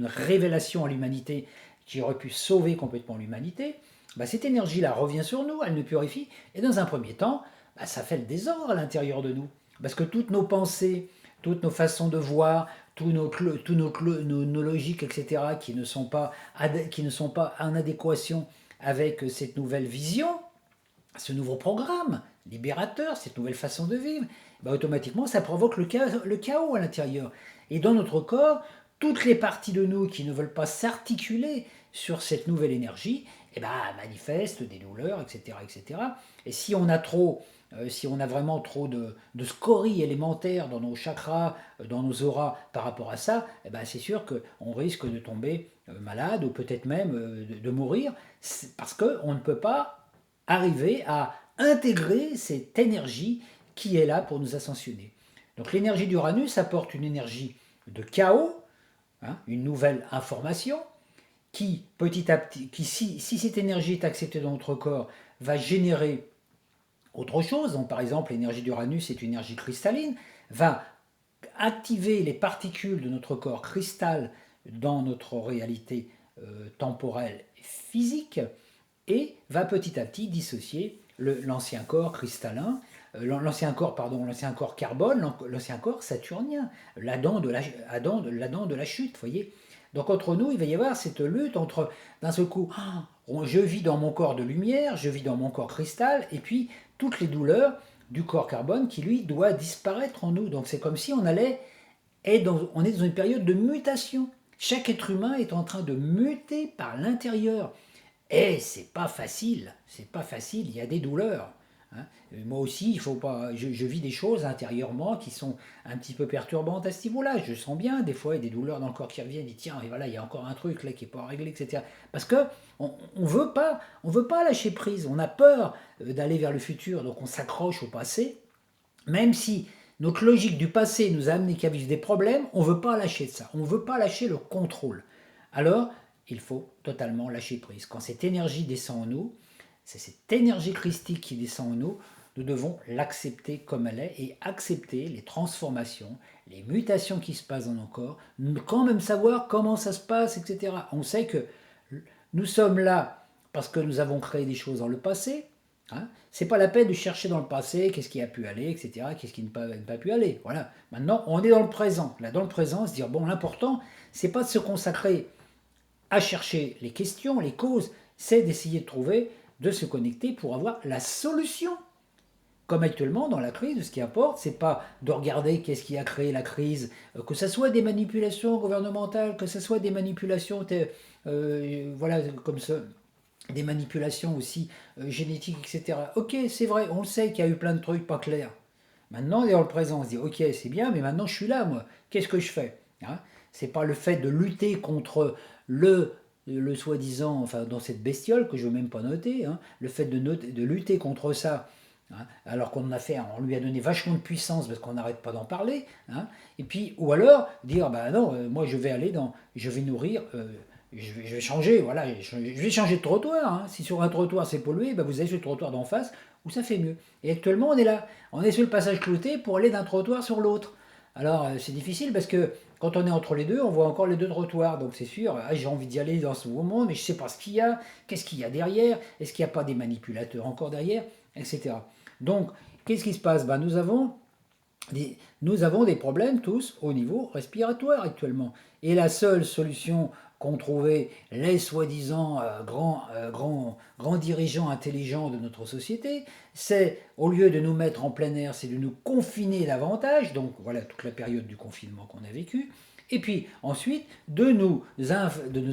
[SPEAKER 1] révélation à l'humanité qui aurait pu sauver complètement l'humanité. Bah, cette énergie-là revient sur nous, elle nous purifie, et dans un premier temps, bah, ça fait le désordre à l'intérieur de nous. Parce que toutes nos pensées, toutes nos façons de voir, nos logiques, etc., qui ne sont pas en adéquation avec cette nouvelle vision, ce nouveau programme libérateur, cette nouvelle façon de vivre, bah, automatiquement, ça provoque le chaos à l'intérieur. Et dans notre corps, toutes les parties de nous qui ne veulent pas s'articuler sur cette nouvelle énergie, eh ben, manifestent des douleurs, etc., etc. Et si on a vraiment trop de scories élémentaires dans nos chakras, dans nos auras par rapport à ça, eh ben, c'est sûr qu'on risque de tomber malade ou peut-être même de mourir, parce qu'on ne peut pas arriver à intégrer cette énergie qui est là pour nous ascensionner. Donc l'énergie d'Uranus apporte une énergie de chaos, hein, une nouvelle information, qui petit à petit, si cette énergie est acceptée dans notre corps, va générer autre chose. Donc par exemple, l'énergie d'Uranus est une énergie cristalline, va activer les particules de notre corps cristal dans notre réalité temporelle physique, et va petit à petit dissocier l'ancien corps cristallin, l'ancien corps carbone, l'ancien corps saturnien, l'Adam de la chute, voyez. Donc entre nous, il va y avoir cette lutte entre, d'un seul coup, je vis dans mon corps de lumière, je vis dans mon corps cristal, et puis toutes les douleurs du corps carbone qui, lui, doit disparaître en nous. Donc c'est comme si on est dans une période de mutation. Chaque être humain est en train de muter par l'intérieur. Et c'est pas facile, il y a des douleurs. Hein. Moi aussi, il faut pas, je vis des choses intérieurement qui sont un petit peu perturbantes à ce niveau-là. Je sens bien, des fois, il y a des douleurs dans le corps qui reviennent, et tiens, et voilà, il y a encore un truc là qui n'est pas réglé, etc. Parce que on veut pas lâcher prise, on a peur d'aller vers le futur, donc on s'accroche au passé, même si notre logique du passé nous a amené qu'à vivre des problèmes, on ne veut pas lâcher de ça, on ne veut pas lâcher le contrôle. Alors, il faut totalement lâcher prise. Quand cette énergie descend en nous, c'est cette énergie christique qui descend en nous, nous devons l'accepter comme elle est et accepter les transformations, les mutations qui se passent dans nos corps, quand même savoir comment ça se passe, etc. On sait que nous sommes là parce que nous avons créé des choses dans le passé. Hein. C'est pas la peine de chercher dans le passé qu'est-ce qui a pu aller, etc., qu'est-ce qui n'a pas pu aller. Voilà. Maintenant, on est dans le présent. Là, dans le présent, se dire, bon, l'important, c'est pas de se consacrer à chercher les questions, les causes, c'est d'essayer de trouver, de se connecter pour avoir la solution. Comme actuellement dans la crise, ce qui importe, c'est pas de regarder qu'est-ce qui a créé la crise, que ce soit des manipulations gouvernementales, que ce soit des manipulations, voilà, comme ça, des manipulations aussi génétiques, etc. Ok, c'est vrai, on le sait qu'il y a eu plein de trucs pas clairs. Maintenant, on est dans le présent, on se dit, ok, c'est bien, mais maintenant je suis là, moi. Qu'est-ce que je fais? Hein. C'est pas le fait de lutter contre le soi-disant, enfin, dans cette bestiole que je veux même pas noter, hein, le fait de lutter contre ça, hein, alors qu'on a fait, on lui a donné vachement de puissance parce qu'on n'arrête pas d'en parler, hein, et puis, ou alors dire, bah non, moi je vais aller je vais nourrir. Je vais changer, voilà, je vais changer de trottoir. Hein. Si sur un trottoir c'est pollué, bah vous allez sur le trottoir d'en face où ça fait mieux. Et actuellement, on est là. On est sur le passage clouté pour aller d'un trottoir sur l'autre. Alors, c'est difficile parce que quand on est entre les deux, on voit encore les deux trottoirs. Donc, c'est sûr, ah, j'ai envie d'y aller dans ce nouveau monde, mais je ne sais pas ce qu'il y a, qu'est-ce qu'il y a derrière, est-ce qu'il n'y a pas des manipulateurs encore derrière, etc. Donc, qu'est-ce qui se passe? Ben, nous avons des problèmes tous au niveau respiratoire actuellement. Et la seule solution qu'ont trouvé les soi-disant grands dirigeants intelligents de notre société, c'est, au lieu de nous mettre en plein air, c'est de nous confiner davantage, donc voilà toute la période du confinement qu'on a vécu, et puis ensuite de nous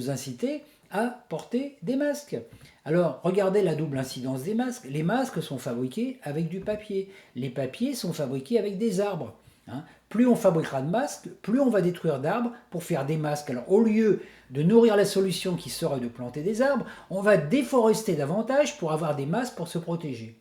[SPEAKER 1] inciter à porter des masques. Alors, regardez la double incidence des masques. Les masques sont fabriqués avec du papier. Les papiers sont fabriqués avec des arbres. Hein. Plus on fabriquera de masques, plus on va détruire d'arbres pour faire des masques. Alors, au lieu de nourrir la solution qui serait de planter des arbres, on va déforester davantage pour avoir des masques pour se protéger.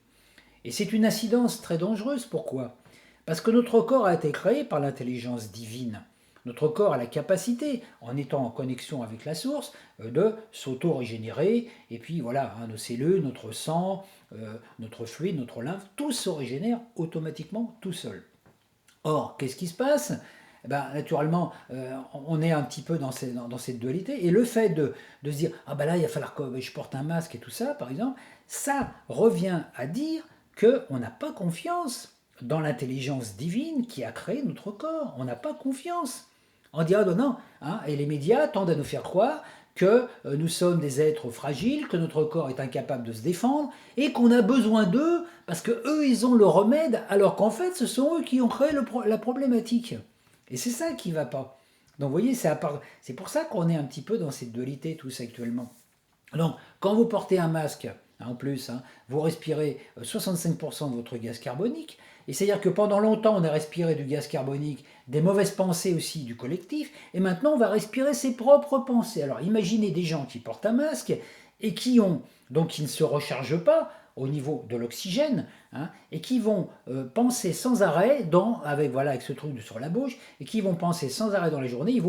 [SPEAKER 1] Et c'est une incidence très dangereuse. Pourquoi? Parce que notre corps a été créé par l'intelligence divine. Notre corps a la capacité, en étant en connexion avec la source, de s'auto-régénérer. Et puis voilà, hein, nos cellules, notre sang, notre fluide, notre lymphe, tout se régénère automatiquement tout seul. Or, qu'est-ce qui se passe? Ben, naturellement, on est un petit peu dans cette dualité. Et le fait de se dire, ah ben là, il va falloir que je porte un masque et tout ça, par exemple, ça revient à dire qu'on n'a pas confiance dans l'intelligence divine qui a créé notre corps. On n'a pas confiance. On dit, ah non, hein, et les médias tendent à nous faire croire que nous sommes des êtres fragiles, que notre corps est incapable de se défendre, et qu'on a besoin d'eux, parce qu'eux, ils ont le remède, alors qu'en fait, ce sont eux qui ont créé la problématique. Et c'est ça qui ne va pas. Donc vous voyez, c'est pour ça qu'on est un petit peu dans cette dualité tous actuellement. Donc, quand vous portez un masque, en plus, hein, vous respirez 65% de votre gaz carbonique. Et c'est-à-dire que pendant longtemps, on a respiré du gaz carbonique, des mauvaises pensées aussi du collectif, et maintenant on va respirer ses propres pensées. Alors imaginez des gens qui portent un masque et qui ne se rechargent pas au niveau de l'oxygène, hein, et qui vont penser sans arrêt, avec ce truc sur la bouche, et qui vont penser sans arrêt dans la journée, ils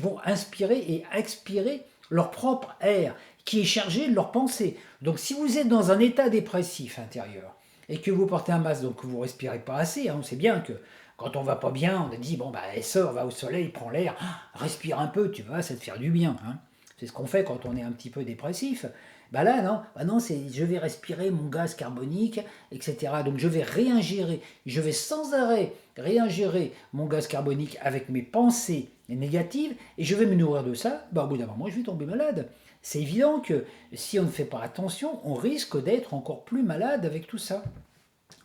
[SPEAKER 1] vont inspirer et expirer leur propre air, qui est chargé de leur pensée. Donc si vous êtes dans un état dépressif intérieur, et que vous portez un masque, donc que vous ne respirez pas assez, hein, on sait bien que quand on va pas bien, on a dit, bon, bah, sors, va au soleil, prends l'air, respire un peu, tu vois, ça te faire du bien. Hein. C'est ce qu'on fait quand on est un petit peu dépressif. Bah là, non, c'est je vais respirer mon gaz carbonique, etc. Donc je vais réingérer, je vais sans arrêt réingérer mon gaz carbonique avec mes pensées négatives, et je vais me nourrir de ça, bah, au bout d'un moment, je vais tomber malade. C'est évident que si on ne fait pas attention, on risque d'être encore plus malade avec tout ça.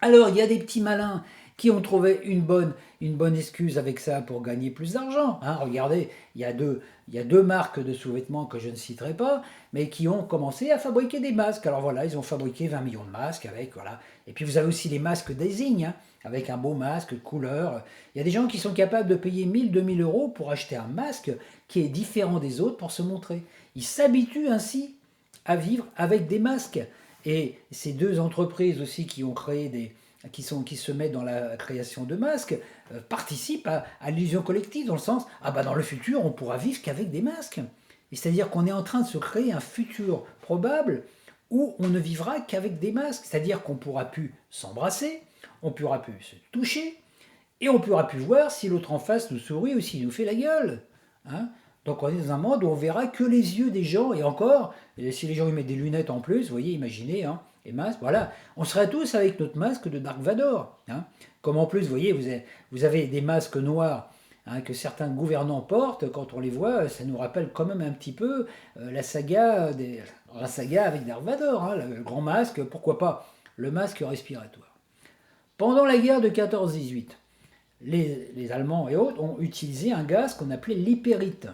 [SPEAKER 1] Alors, il y a des petits malins qui ont trouvé une bonne excuse avec ça pour gagner plus d'argent. Hein. Regardez, il y a deux marques de sous-vêtements que je ne citerai pas, mais qui ont commencé à fabriquer des masques. Alors voilà, ils ont fabriqué 20 millions de masques avec, voilà. Et puis vous avez aussi les masques Désigne, hein, avec un beau masque de couleur. Il y a des gens qui sont capables de payer 1000, 2000 euros pour acheter un masque qui est différent des autres pour se montrer. Ils s'habituent ainsi à vivre avec des masques. Et ces deux entreprises aussi qui ont créé qui se mettent dans la création de masques, participent à l'illusion collective, dans le sens, ah bah dans le futur, on pourra vivre qu'avec des masques. Et c'est-à-dire qu'on est en train de se créer un futur probable où on ne vivra qu'avec des masques. C'est-à-dire qu'on ne pourra plus s'embrasser, on ne pourra plus se toucher, et on ne pourra plus voir si l'autre en face nous sourit ou s'il nous fait la gueule. Hein. Donc on est dans un monde où on verra que les yeux des gens, et encore, si les gens y mettent des lunettes en plus, vous voyez, imaginez, hein, les masques, voilà, on serait tous avec notre masque de Dark Vador. Hein. Comme en plus, vous voyez, vous avez des masques noirs, hein, que certains gouvernants portent, quand on les voit, ça nous rappelle quand même un petit peu la saga avec Dark Vador, hein, le grand masque, pourquoi pas, le masque respiratoire. Pendant la guerre de 14-18, les Allemands et autres ont utilisé un gaz qu'on appelait l'hypérite.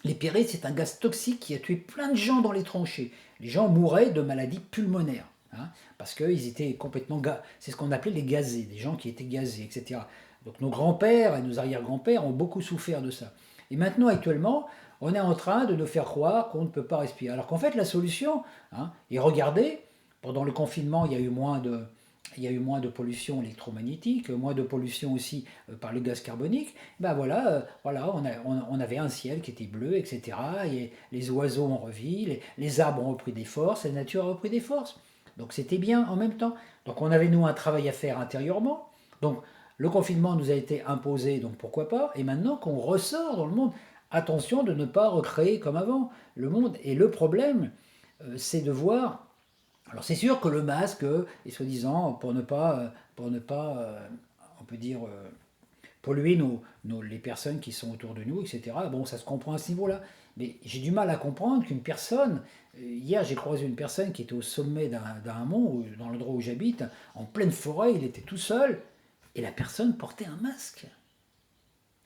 [SPEAKER 1] L'hypérite, c'est un gaz toxique qui a tué plein de gens dans les tranchées. Les gens mouraient de maladies pulmonaires, hein, parce qu'ils étaient complètement... C'est ce qu'on appelait les gazés, des gens qui étaient gazés, etc. Donc nos grands-pères et nos arrière-grands-pères ont beaucoup souffert de ça. Et maintenant, actuellement, on est en train de nous faire croire qu'on ne peut pas respirer. Alors qu'en fait, la solution, hein, et regardez, pendant le confinement, il y a eu moins de pollution électromagnétique, moins de pollution aussi par le gaz carbonique. Ben voilà, on avait un ciel qui était bleu, etc. Et les oiseaux ont revu, les arbres ont repris des forces, la nature a repris des forces. Donc c'était bien en même temps. Donc on avait nous un travail à faire intérieurement. Donc le confinement nous a été imposé, donc pourquoi pas. Et maintenant qu'on ressort dans le monde, attention de ne pas recréer comme avant le monde. Et le problème, c'est de voir. Alors c'est sûr que le masque est soi-disant pour ne pas on peut dire, polluer les personnes qui sont autour de nous, etc. Bon, ça se comprend à ce niveau-là. Mais j'ai du mal à comprendre qu'une personne, hier j'ai croisé une personne qui était au sommet d'un mont, dans l'endroit où j'habite, en pleine forêt, il était tout seul, et la personne portait un masque.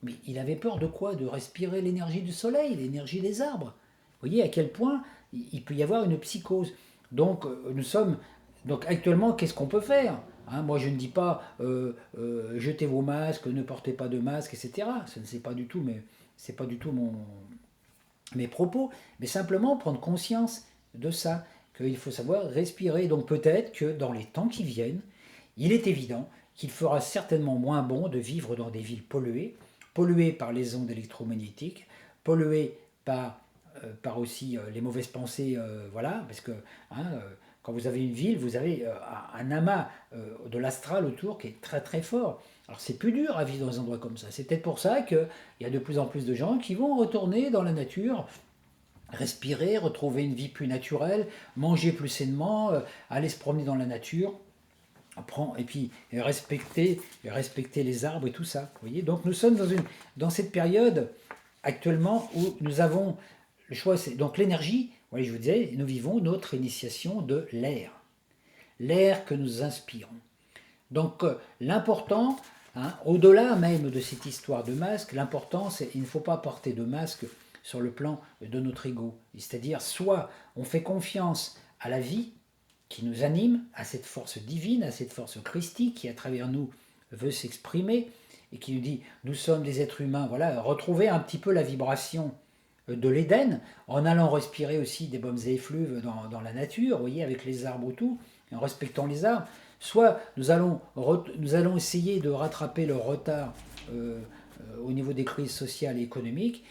[SPEAKER 1] Mais il avait peur de quoi? De respirer l'énergie du soleil, l'énergie des arbres. Vous voyez à quel point il peut y avoir une psychose. Donc donc actuellement, qu'est-ce qu'on peut faire? Hein, moi, je ne dis pas jetez vos masques, ne portez pas de masque, etc. Ce n'est pas du tout, c'est pas du tout mes propos, mais simplement prendre conscience de ça, qu'il faut savoir respirer. Donc peut-être que dans les temps qui viennent, il est évident qu'il fera certainement moins bon de vivre dans des villes polluées par les ondes électromagnétiques, polluées par aussi les mauvaises pensées, voilà, parce que hein, quand vous avez une ville, vous avez un amas de l'astral autour qui est très très fort. Alors c'est plus dur à vivre dans un endroit comme ça. C'est peut-être pour ça qu'il y a de plus en plus de gens qui vont retourner dans la nature, respirer, retrouver une vie plus naturelle, manger plus sainement, aller se promener dans la nature, et puis respecter les arbres et tout ça. Vous voyez. Donc nous sommes dans cette période actuellement où nous avons le choix. Donc l'énergie, oui, je vous disais, nous vivons notre initiation de l'air que nous inspirons. Donc l'important, hein, au-delà même de cette histoire de masque, l'important c'est qu'il ne faut pas porter de masque sur le plan de notre ego. C'est-à-dire soit on fait confiance à la vie qui nous anime, à cette force divine, à cette force christique qui à travers nous veut s'exprimer et qui nous dit nous sommes des êtres humains, voilà, retrouver un petit peu la vibration de l'Éden, en allant respirer aussi des baumes et effluves dans la nature, vous voyez, avec les arbres ou tout, en respectant les arbres. Soit nous allons essayer de rattraper le retard au niveau des crises sociales et économiques,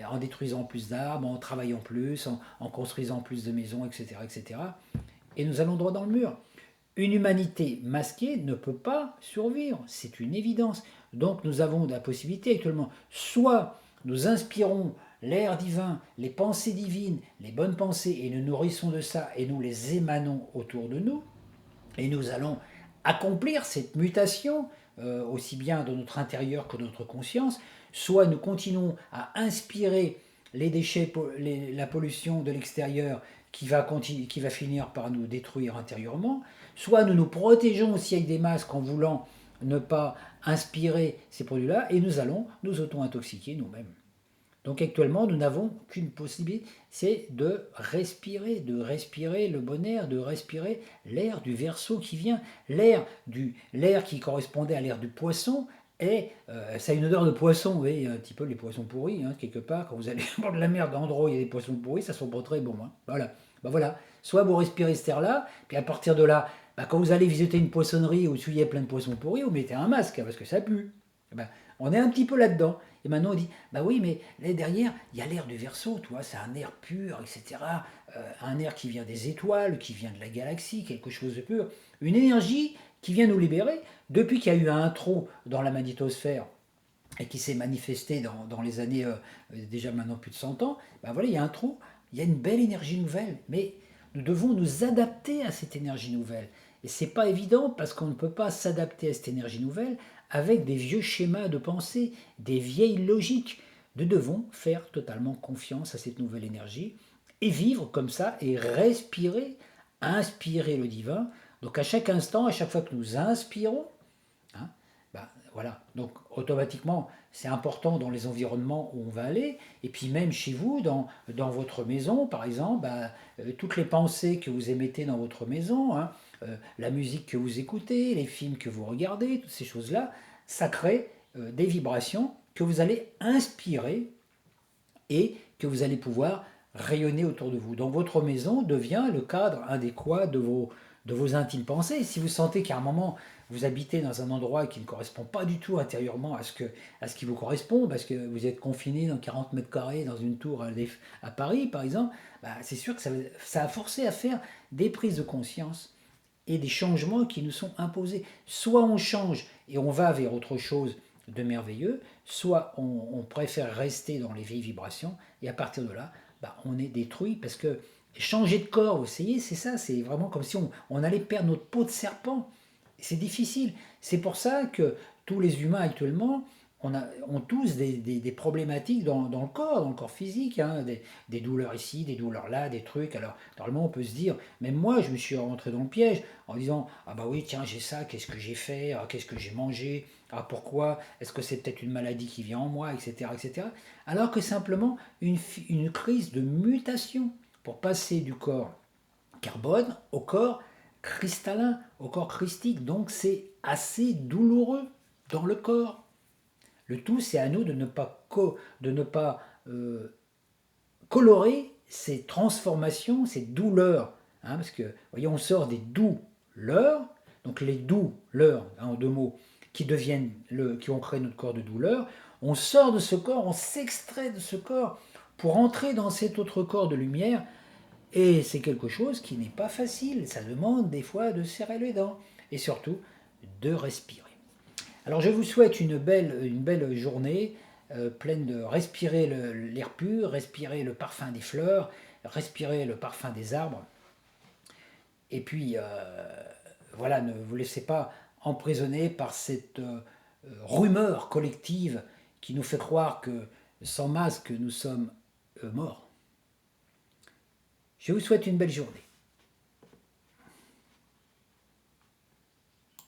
[SPEAKER 1] en détruisant plus d'arbres, en travaillant plus, en construisant plus de maisons, etc., etc. Et nous allons droit dans le mur. Une humanité masquée ne peut pas survivre, c'est une évidence. Donc nous avons la possibilité actuellement, soit nous inspirons l'air divin, les pensées divines, les bonnes pensées, et nous nourrissons de ça, et nous les émanons autour de nous, et nous allons accomplir cette mutation, aussi bien dans notre intérieur que dans notre conscience, soit nous continuons à inspirer les déchets, la pollution de l'extérieur qui va finir par nous détruire intérieurement, soit nous nous protégeons aussi avec des masques en voulant ne pas inspirer ces produits-là et nous allons nous auto-intoxiquer nous-mêmes. Donc actuellement, nous n'avons qu'une possibilité, c'est de respirer le bon air, de respirer l'air du Verseau qui vient, l'air qui correspondait à l'air du poisson. Et ça a une odeur de poisson, vous voyez, un petit peu les poissons pourris, hein, quelque part. Quand vous allez au bord de la mer, d'endroits où il y a des poissons pourris, ça sent pas très bon. Hein. Voilà. Ben voilà. Soit vous respirez cet air-là, puis à partir de là, ben quand vous allez visiter une poissonnerie où il y a plein de poissons pourris, vous mettez un masque, hein, parce que ça pue. Ben, on est un petit peu là-dedans. Et maintenant on dit, bah oui, mais là derrière, il y a l'air du Verseau, tu vois, c'est un air pur, etc. Un air qui vient des étoiles, qui vient de la galaxie, quelque chose de pur. Une énergie qui vient nous libérer. Depuis qu'il y a eu un trou dans la magnétosphère et qui s'est manifesté dans les années, déjà maintenant plus de 100 ans, ben voilà, il y a un trou, il y a une belle énergie nouvelle. Mais nous devons nous adapter à cette énergie nouvelle. Et c'est pas évident parce qu'on ne peut pas s'adapter à cette énergie nouvelle avec des vieux schémas de pensée, des vieilles logiques. Nous devons faire totalement confiance à cette nouvelle énergie et vivre comme ça et respirer, inspirer le divin. Donc à chaque instant, à chaque fois que nous inspirons, hein, ben, voilà, donc automatiquement, c'est important dans les environnements où on va aller, et puis même chez vous, dans votre maison, par exemple, ben, toutes les pensées que vous émettez dans votre maison, hein, la musique que vous écoutez, les films que vous regardez, toutes ces choses-là, ça crée des vibrations que vous allez inspirer et que vous allez pouvoir rayonner autour de vous. Donc votre maison devient le cadre adéquat de vos intimes pensées. Et si vous sentez qu'à un moment, vous habitez dans un endroit qui ne correspond pas du tout intérieurement à ce qui vous correspond, parce que vous êtes confiné dans 40 mètres carrés dans une tour à Paris, par exemple, bah, c'est sûr que ça a forcé à faire des prises de conscience et des changements qui nous sont imposés. Soit on change et on va vers autre chose de merveilleux, soit on préfère rester dans les vieilles vibrations, et à partir de là, bah, on est détruit, parce que changer de corps, vous savez, c'est ça, c'est vraiment comme si on allait perdre notre peau de serpent. C'est difficile. C'est pour ça que tous les humains actuellement ont tous des problématiques dans le corps physique, hein, des douleurs ici, des douleurs là, des trucs. Alors, normalement, on peut se dire, même moi, je me suis rentré dans le piège en disant, ah bah oui, tiens, j'ai ça, qu'est-ce que j'ai fait, ah, qu'est-ce que j'ai mangé, ah pourquoi, est-ce que c'est peut-être une maladie qui vient en moi, etc., etc. Alors que simplement une crise de mutation pour passer du corps carbone au corps cristallin, au corps christique. Donc c'est assez douloureux dans le corps. Le tout, c'est à nous de ne pas colorer ces transformations, ces douleurs. Hein, parce que, voyez, on sort des douleurs, donc les douleurs, hein, en deux mots, qui ont créé notre corps de douleur. On sort de ce corps, on s'extrait de ce corps pour entrer dans cet autre corps de lumière. Et c'est quelque chose qui n'est pas facile. Ça demande des fois de serrer les dents et surtout de respirer. Alors je vous souhaite une belle journée pleine de respirer l'air pur, respirer le parfum des fleurs, respirer le parfum des arbres. Et puis voilà, ne vous laissez pas emprisonner par cette rumeur collective qui nous fait croire que sans masque nous sommes morts. Je vous souhaite une belle journée.